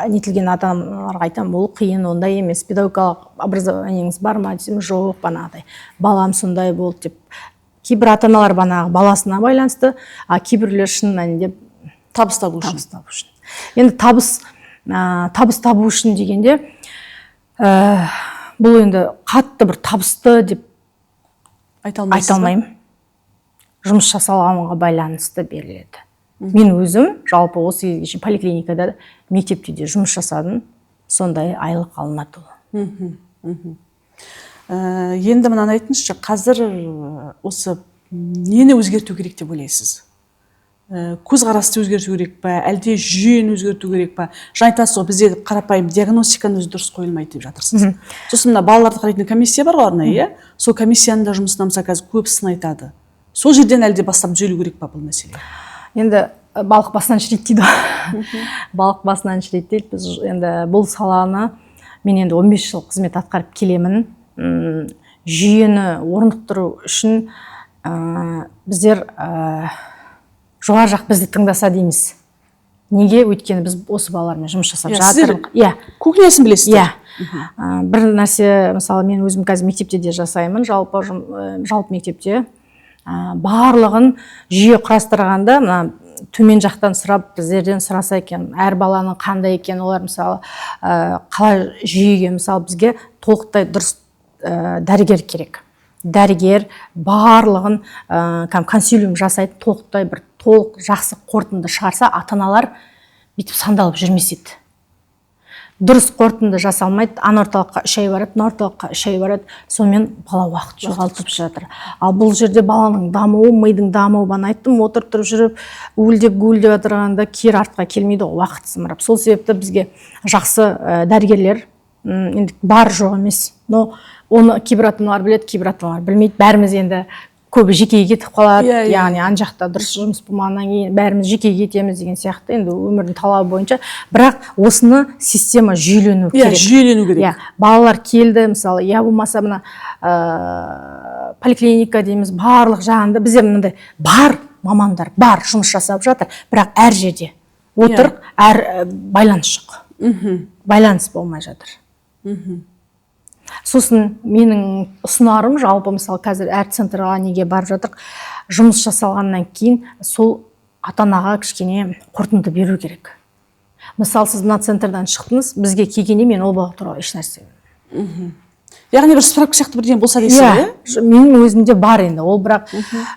нетілген ата-аналарға айтамын, ол қиын, ондай емес. Педагогикалық образованиеңіз бар ма десем, жоқ, бағанағыдай. Балам сондай болды деп. Кейбір ата-аналар бағанағы баласына байланысты, кейбірлер шын мәнінде табыс табу үшін. Енді табыс табу үшін дегенде, бұл енді қатты бір табысты деп айта алмаймын. Жұмыс жасалғанға байланысты беріледі. Мен өзім жалпы осы кезге поликлиникада, мектепте де жұмыс жасадым, сондай айлық алынады. Енді мынаны айтыңызшы, қазір осы нені өзгерту керек деп ойлайсыз? Көзқарасты өзгерту керек па, әлде жүйені өзгерту керек па? Жаңа айтасыз, бізде қарапайым диагностиканы өзі дұрыс қойылмайды деп жатырсыз. Сосын мына балаларды қарайтын комиссия бар ғой арнайы, сол комиссияның да жұмысына мысалы қазір көп сын айтады. Сол жерден әлде бастап түзелу керек па бұл мәселе? Енді балық басынан шірейді дейді. Балық басынан шірейді дейді. Біз енді бұл саланы мен енді 15 жыл қызмет атқарып келемін. Жүйені орнықтыру үшін біздер жоғары жақ бізді тыңдаса дейміз. Неге? Өйткені біз осы балалармен жұмыс жасап жатырмыз. Көкнесін білесіздер. Бір нәрсе, мысалы, мен өзім қазір мектепте де жасаймын, жалпы мектепте. Барлығын жүйе құрастырғанда, төмен жақтан сұрап, біздерден сұраса екен, әр баланың қандай екен, олар мысалы қалай жүйеге, мысалы, бізге толықтай дұрыс дәрігер керек. Дәрігер барлығын консилиум жасайды, толықтай бір толық жақсы қорытынды шығарса, ата-аналар бүйтіп сандалып жүрмес еді. Дұрыс қорытынды жасалмайды, ана орталыққа 3 ай барады, мына орталыққа 3 ай барады, сонымен бала уақыт жоғалтып жатыр. Ал бұл жерде баланың дамуы, мидың дамуы, бана айттым, отырып тұрып жүріп, гуілдеп отырғанда кері артқа келмейді, уақыт сымырап. Сол себепті бізге жақсы дәрігерлер енді бар жоқ емес. Но оны кейбір ата-аналар біледі, кейбір ата-аналар білмейді. Бәріміз енді көбі жекеге кетіп қалады, яғни ана жақта дұрыс жұмыс болмағаннан кейін бәріміз жекеге кетеміз деген сияқты, енді өмірдің талабы бойынша. Бірақ осыны система жүйелену керек. Жүйелену керек. Балалар келді, мысалы, болмаса мына поликлиника дейміз, барлық жағында бізде мынандай бар мамандар, бар жұмыс жасап жатыр, бірақ әр жерде отырық, әр байланыс жоқ. Байланыс болмай жатыр. Сосын менің ұсынарым жалпы мысалы қазір әр центрға неге барып жатыр, жұмыс жасалғаннан кейін сол ата-анаға кішкене қорытынды беру керек. Мысалы сіз мына центрдан шықтыңыз, бізге келгенде мен ол бала туралы ешнәрсе. Яғни бір справка сияқты бірдеңе болса дейсіз ғой? Менің өзімде бар енді, ол бірақ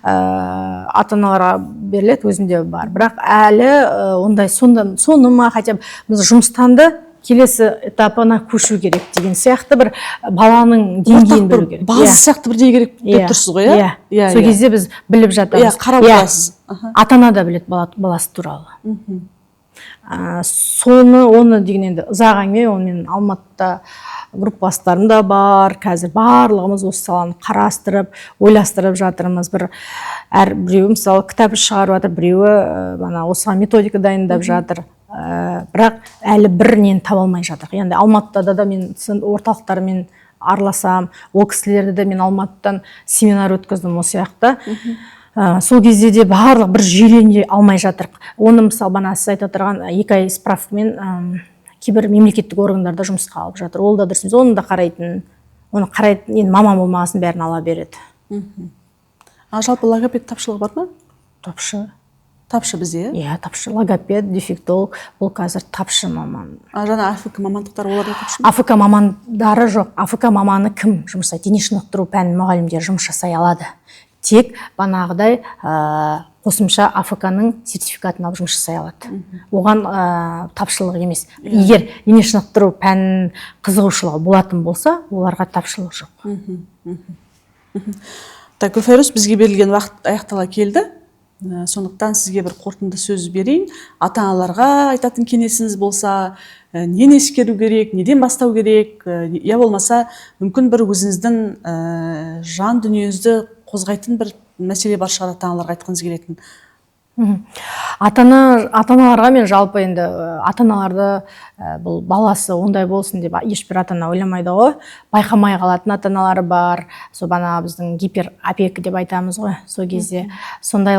ата-аналарға беріледі, өзімде бар. Бірақ әлі ондай соны ма, хотя бы жұмыстан да келесі этапына көшу керек деген сияқты бір баланың деңгейін білу керек. База сияқты бірдеңе керек деп тұрсыз ғой, иә? Сол кезде біз біліп жатамыз. Қарап отырасыз. Ата-ана да біледі баласы туралы. Оны деген енді ұзақ әңгіме, мен Алматыда группаластарым да бар, қазір барлығымыз осы саланы қарастырып, ойластырып жатырмыз. Біреуі мысалы кітап шығарып жатыр, біреуі осыған методика дайындап жатыр. Бірақ әлі бір нені таба алмай жатыр. Енді Алматыда да мен орталықтармен араласам, ол кісілерді де мен Алматыдан семинар өткіздім осы сияқты. Сол кезде де барлық бір жүйелене алмай жатыр. Оны мысалы бана сіз айтып отырған 2 ай справкамен кейбір мемлекеттік органдарда жұмысқа алып жатыр. Ол да дұрыс емес. Оны да қарайтын, енді маман болмағасын бәрін ала береді. Жалпы логопед тапшылығы бар ма? Тапшы бізде? Иә, тапшы. Логопед, дефектолог, бұл қазір тапшы маман. Жаңа АФК мамандықтар оларда тапшы ма? АФК мамандары жоқ. АФК маманы кім жұмыс жасайды? Дене шынықтыру пәнінің мұғалімдері жұмыс жасай алады. Тек банағыдай қосымша АФК-ның сертификатын алып жұмыс жасай алады. Оған тапшылық емес. Егер дене шынықтыру пәнінің қызығушылығы болатын болса, оларға тапшылық жоқ. Так, Гүлфайрус, бізге берілген уақыт аяқтала келді. Сондықтан сізге бір қорытынды сөз берейін. Ата-аналарға айтатын кеңесіңіз болса, нені ескеру керек, неден бастау керек, я болмаса мүмкін бір өзіңіздің жан дүниеңізді қозғайтын бір мәселе бар шығар ата-аналарға айтқыңыз келетін. Ата-аналарға мен жалпы енді ата-аналарды бұл баласы ондай болсын деп ешбір ата-ана ойламайды ғой. Байқамай қалатын ата-аналары бар. Сол бана біздің гиперопека деп айтамыз ғой. Сол кезде сондай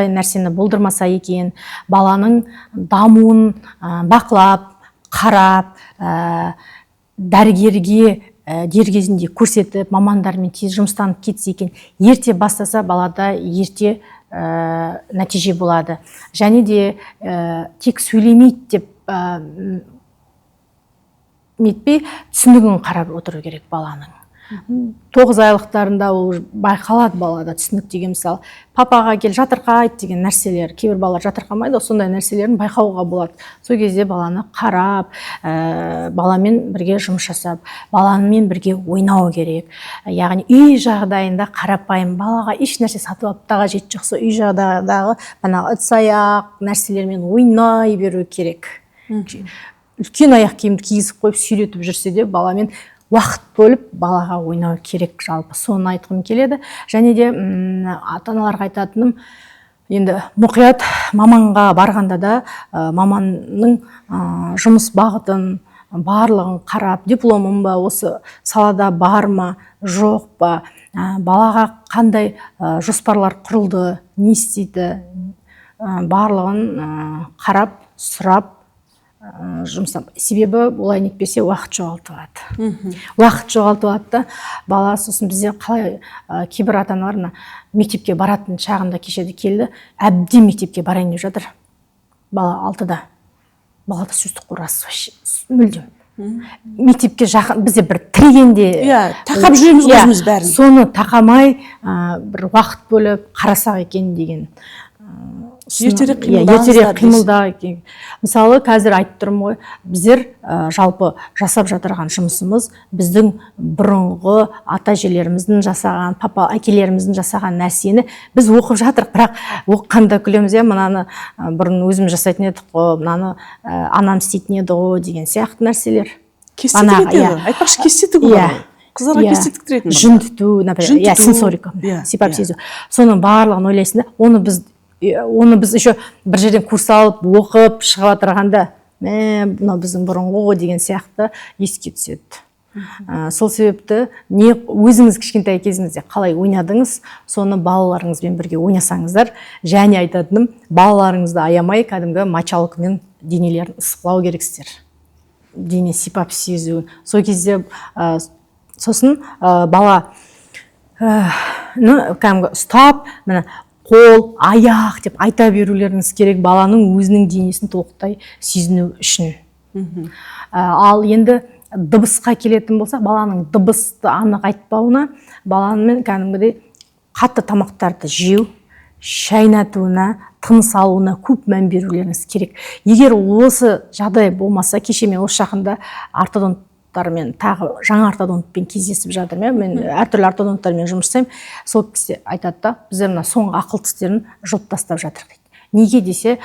нәрсені болдырмаса екен, баланың дамуын бақылап, қарап, дәрігерге дер кезінде көрсетіп, мамандармен тез жұмыстанып кетсе екен, ерте бастаса балада ерте нәтиже болады. Және де тек сөйлемейді деп метпей, түсінігін қарап отыру керек баланың. 9 айлықтарында ол байқалады балада түсінік деген, мысалы папаға кел жатырқайды деген нәрселер, кейбір балалар жатырқамайды, сондай нәрселерін байқауға болады. Сол кезде баланы қарап, баламен бірге жұмыс жасап, баламен бірге ойнау керек. Яғни үй жағдайында қарапайым балаға еш нәрсе сатып алып та қажет жоқ. Сол үй жағдайдағы ыдыс-аяқ нәрселермен ойнай беру керек. Үлкен аяқ киімді кигізіп қойып сүйретіп жүрсе де баламен уақыт бөліп балаға ойнау керек, жалпы соны айтқым келеді. Және де ата-аналарға айтатыным, енді мұқият маманға барғанда да маманның жұмыс бағытын барлығын қарап, дипломын ба, осы салада бар ма, жоқ па, балаға қандай жоспарлар құрылды, не істейді, барлығын қарап, сұрап жұмыстан. Себебі олай нетпесе уақыт жоғалтылады. Уақыт жоғалтылады да, бала сосын бізде қалай кейбір ата-аналар мектепке баратын шағында кешеді келді, әбден мектепке барайын деп жатыр. Бала 6-да. Балада сөздік қорасы мүлдем. Мектепке жақын, бізде бір тірегенде тақап жүреміз өзіміз бәрін. Соны тақамай бір уақыт бөліп қарасақ екен деген. Ертерек қимылда. Мысалы қазір айтып тұрмын ғой, біздер жалпы жасап жатырған жұмысымыз біздің бұрынғы ата-әжелеріміздің жасаған, әкелеріміздің жасаған нәрсені біз оқып жатырық, бірақ оқығанда күлеміз, мынаны бұрын өзім жасайтын едік қой, мынаны анам істейтін еді ғой деген сияқты нәрселер. Кестетік еді, айтпақшы кестетік ғой. Қыздарға кестетік тіретін. Жүн түту, сенсорика, сипап сезу. Соның барлығын ойлайсың да, оны біз еще бір жерден курс алып, оқып, шығып отырғанда, мынау біздің бұрынғы ғой деген сияқты еске түседі. Сол себепті өзіңіз кішкентай кезіңізде қалай ойнадыңыз, соны балаларыңызбен бірге ойнасаңыздар, және айтатыным, балаларыңызды аямай, кәдімгі мочалкамен денелерін ысқылау керексіздер. дене сипап сезу. Сол кезде сосын бала кәдімгі ұстап, міне қол, аяқ деп айта берулеріңіз керек, баланың өзінің денесін толықтай сезіну үшін. Ал енді дыбысқа келетін болса, баланың дыбысты анық айтпауына, баланың кәдімгідей қатты тамақтарды жеу, шайнатуына, тыныс алуына көп мән берулеріңіз керек. Егер осы жағдай болмаса, кеше мен осы жақында ортодонттармен, тағы жаңа ортодонтпен кездесіп жатырмын. Мен әртүрлі ортодонттармен жұмыс жасаймын. Сол кісі айтады да, біздер мына соңғы ақыл тістерін жұлып тастап жатыр дейді. Неге десе,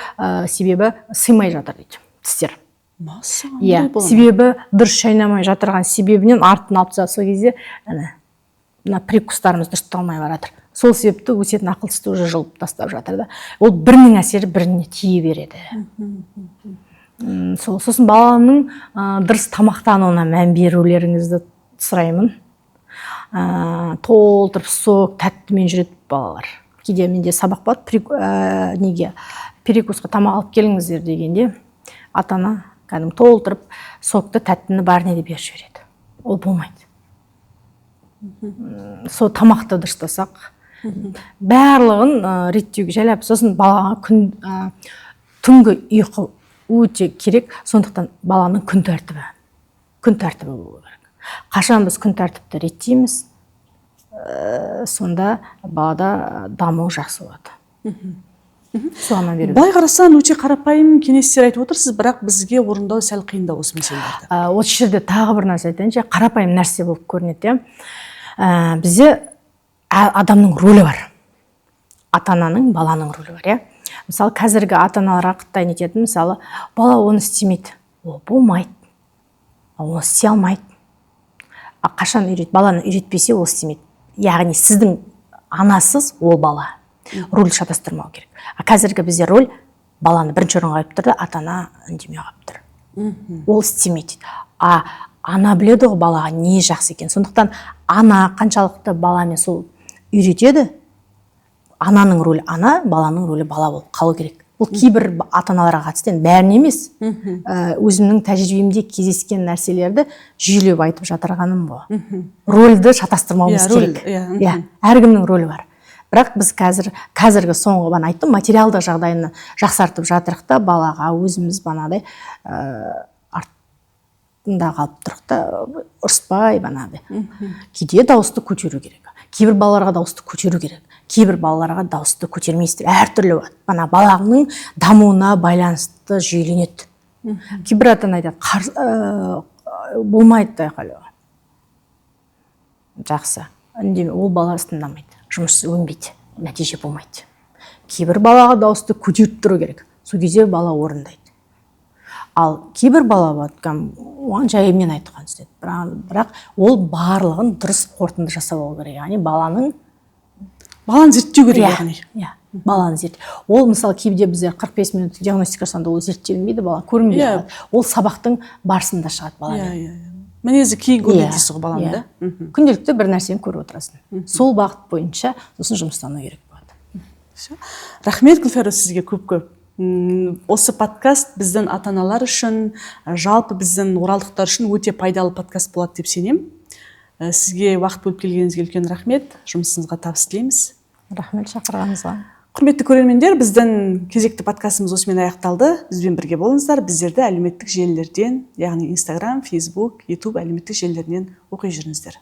себебі сыймай жатыр дейді тістер. Иә, себебі дұрыс шайнамай жатырған себебінен артын алып тастады. Сол кезде мына прикустарымыз дұрысталмай баратыр. Сол себепті өсетін ақыл тісті уже жұлып тастап жатыр да. Ол бірінің әсері біріне тие береді. Сосын баланың дұрыс тамақтануына мән берулеріңізді сұраймын. Толтырып сок, тәттімен жүреді балалар. Кейде менде сабақ болады, перекусқа тамақ алып келіңіздер дегенде, ата-ана кәдімгі толтырып сокты, тәттіні бәріне де беріп жібереді. Ол болмайды. Сол тамақты дұрыстасақ, барлығын реттеуге жайлап, сосын балаға түнгі ұйқы өте керек, сондықтан баланың күн тәртібі болу керек. Қашан біз күн тәртіпті реттейміз, сонда балада даму жақсы болады. Былай қарасаң, өте қарапайым кеңестер айтып отырсыз, бірақ бізге орындау сәл қиындау осы мәселелерді. Осы жерде тағы бір нәрсе айтайыншы, қарапайым нәрсе болып көрінеді. Бізде адамның рөлі бар. Ата-ананың, баланың рөлі бар. Мысалы, қазіргі ата-аналарға қытайын ететін, мысалы, бала оны істемейді. Ол болмайды. Оны істей алмайды. Қашан баланы үйретпесе, ол істемейді. Яғни сіздің анасыз, ол бала. Рөлді шатастырмау керек. Қазіргі бізде рөл баланы бірінші орынға қойып тұрды, ата-ана үндемей қалып тұр. Ол істемейді. Ана біледі ғой балаға не жақсы екен. Сондықтан ана қаншалықты баламен сол үйретеді, ананың рөлі ана, баланың рөлі бала болып қалу керек. Бұл кейбір ата-аналарға қатысты, бәрін емес. Өзімнің тәжірибемде кездескен нәрселерді жүйелеп айтып жатырғаным ғой. Рөлді шатастырмауымыз керек. Әркімнің рөлі бар. Бірақ біз қазіргі соңғы бана айттым, материалдық жағдайын жақсартып жатырық та, балаға өзіміз банадай артында қалып тұрық та, ұрыспай банадай. Кейде дауысты көтеру керек. Кейбір балаларға дауысты көтеру керек. Кейбір балаларға дауысты көтермейсіздер. Әртүрлі болады. Бана баланың дамуына байланысты жүйеленеді. Кейбір ата-ана айтады, болмайды да қалуға. Жақсы. Ол бала тыңдамайды. Жұмыс өнбейді, нәтиже болмайды. Кейбір балаға дауысты көтеріп тұру керек. Сол кезде бала орындайды. Ал кейбір бала оған жайымен айтқан істеді. Бірақ ол барлығын дұрыс қорытынды жасап алу керек. Яғни баланы зерттеу керек. Баланы зерттеу. Ол мысалы кейде біздер 45 минут диагностика жасағанда ол зерттелінбейді, бала көрінбейді. Ол сабақтың барысында шығады баламен. Мінезі кейін көрінеді дейсіз ғой баланы да? Күнделікті бір нәрсені көріп отырасың. Сол бағыт бойынша сосын жұмыстану керек болады. Рахмет, Гүлфәруз, сізге көп-көп. Осы подкаст біздің ата-аналар үшін, жалпы біздің оралдықтар үшін өте пайдалы подкаст болады деп сенем. Сізге уақыт бөліп келгеніңізге үлкен рахмет. Жұмысыңызға табыс тілейміз. Рахмет шақырғаныңызға. Құрметті көрермендер, біздің кезекті подкастымыз осымен аяқталды. Бізбен бірге болыңыздар. Біздерді әлеуметтік желілерден, яғни Instagram, Facebook, YouTube әлеуметтік желілерінен оқи жүріңіздер.